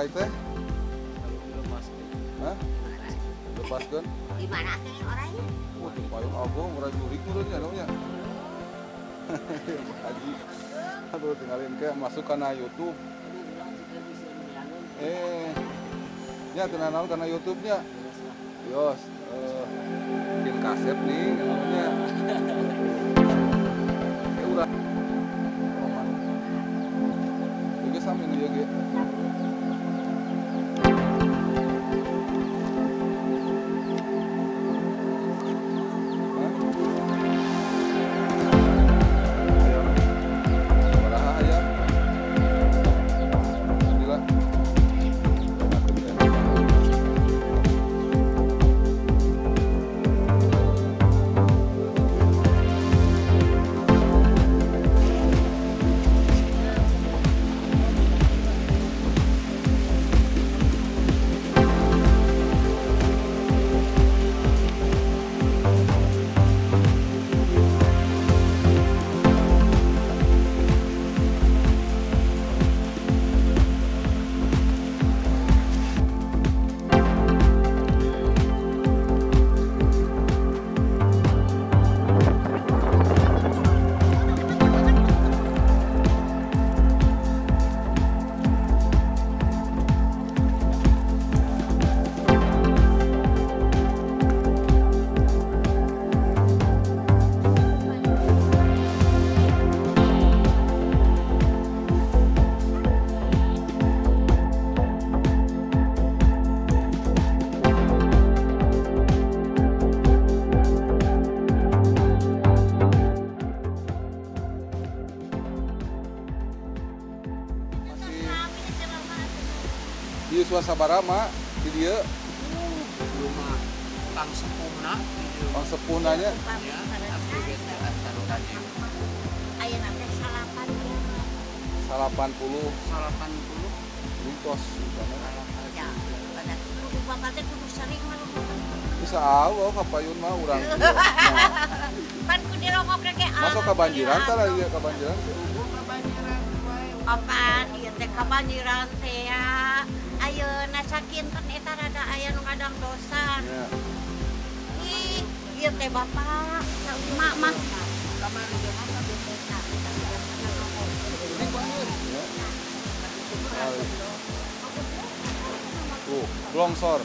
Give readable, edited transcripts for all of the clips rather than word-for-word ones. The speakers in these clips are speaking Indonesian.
Marai teh? Dilepaskeun. Hah? Lepaskeun? Di mana teh orangnya? Oh, tuh payung agung murah jurik menurutnya dong ya. Haji. Aduh, tinggalin ke masuk kana YouTube. Ya tenan karena YouTube-nya. Yos, bikin kaset nih namanya. Ya udah. Juga sama ini ya, di Suasabara mak di dia Rumah Kang Sepuhna di dieu. Bang Sepunanya Ya, abdi bete antar tadi. Ayeuna teh salapan ya. 80 80 lintos misalnya. Ya, pada kudu bapak teh kudu sering ngalunggupan. Bisa awal kapayun mah urang. Pan ku dirongok rek Masuk kebanjiran tah dia kebanjiran. kebanjiran wae. Opan ieu teh kabanjiran teh ya. Ayeuna sakinten eta rada aya nu ngadang dosan. Ya. Ih, ieu teh bapak, mak mah. Kamar dia mah Tuh, longsor.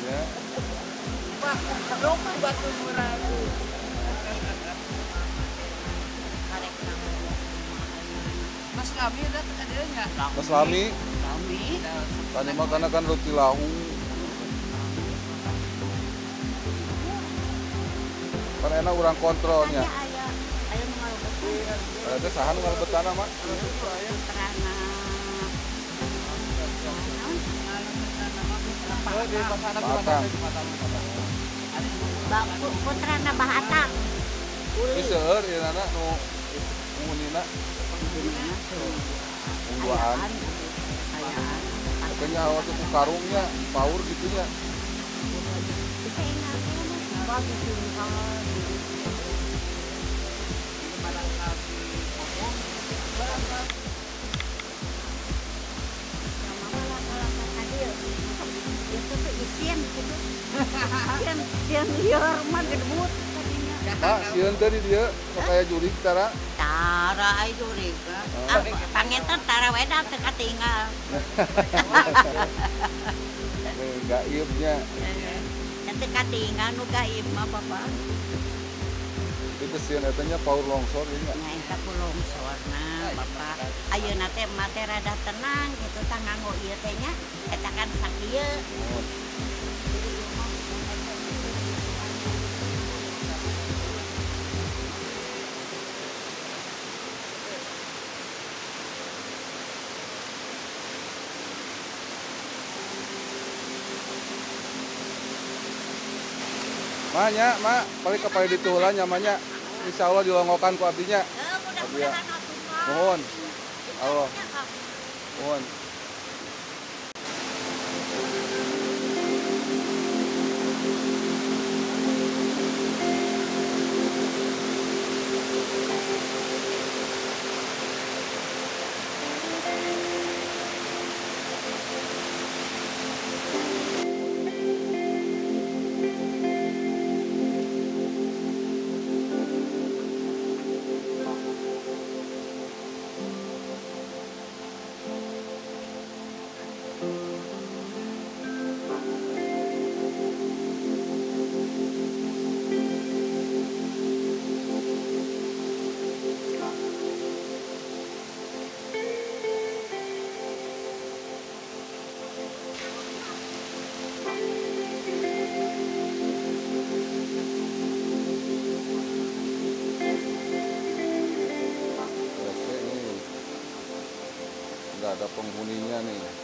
Ya. Wah, rokok batu murah. Mas Lami ada adanya. Mas Lami, Lami. tadi makan kan roti lahu. Kan enak urang kontrolnya. Aya nu ngalunggupan. Ada sahan ngalebetana mak. Terana. Di pasana Batang. Putrana Bahatang. Ini seueur ieu anak nu munina ungguaan. Katanya waktu ku karungnya paur gitu ya. Kita ingat bagus Yang liar mah gedebut tadinya. Mak, sieun teh di dieu nu kaya jurig tara. Tara ai jurig. Pangetan tara wedang teu katinggal. Gaibnya. Teu katinggal nu gaib mah Bapak. Itu sieun eta nya paur longsor ieu nya. Nya eta ku longsorna Bapak. Ayeuna teh mah teh rada tenang gitu tah nganggo ieu teh nya eta kan sakieu. Mahnya, mak, paling kapal dituhulan nyamannya. Insya Allah dilongokan ku abdinya. Mudah-mudahan atuh Pak. Nuhun. Allah. Nuhun. ada penghuninya nih.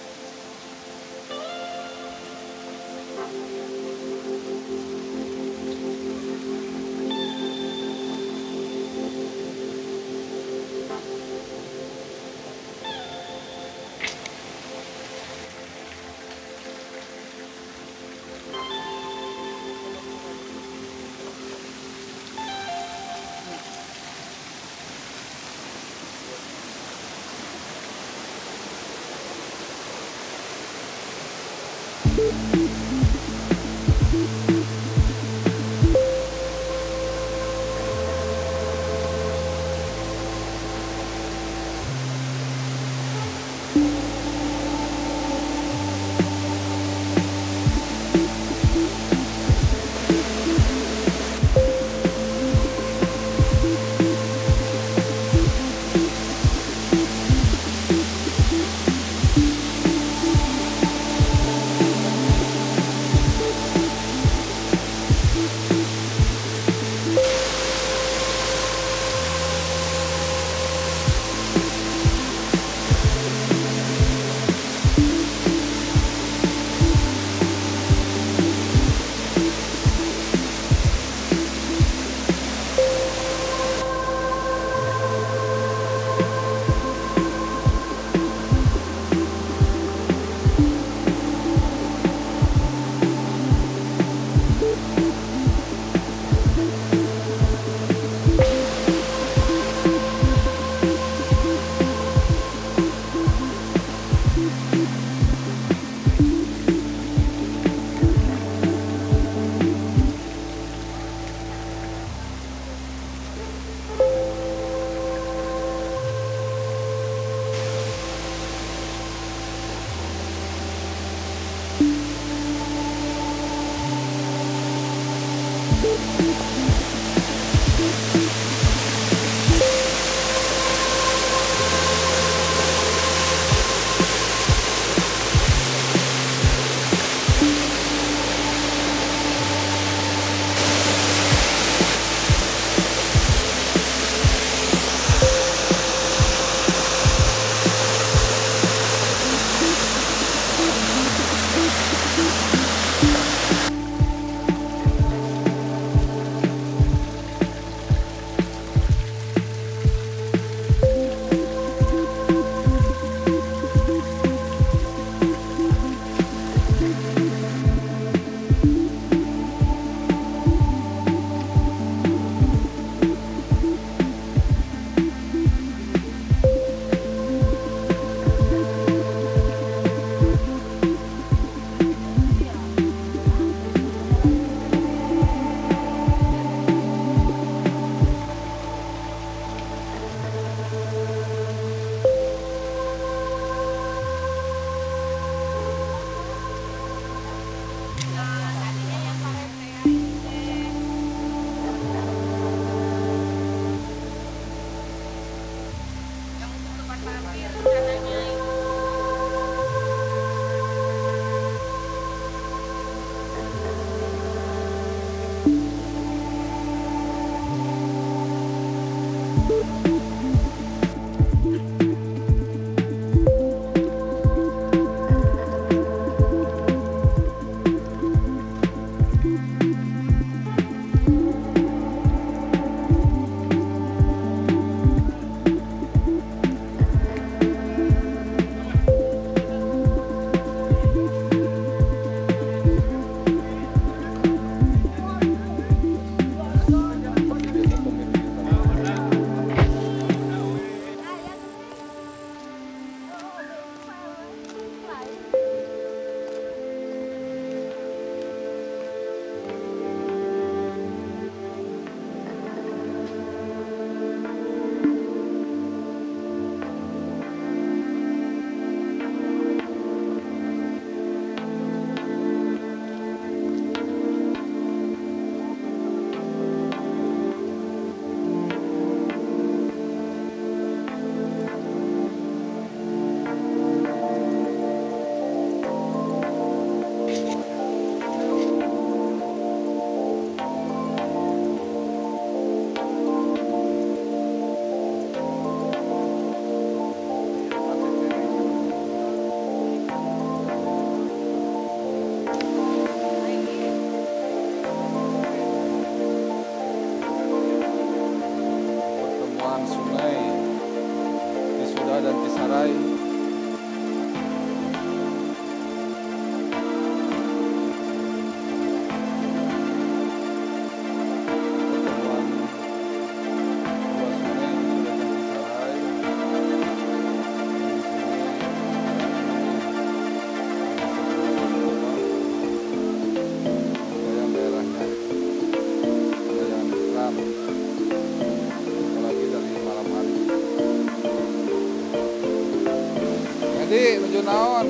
naon.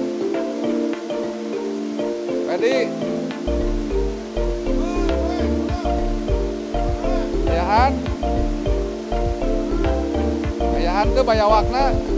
Ready? Ayahan. Ayahan tuh bayawakna.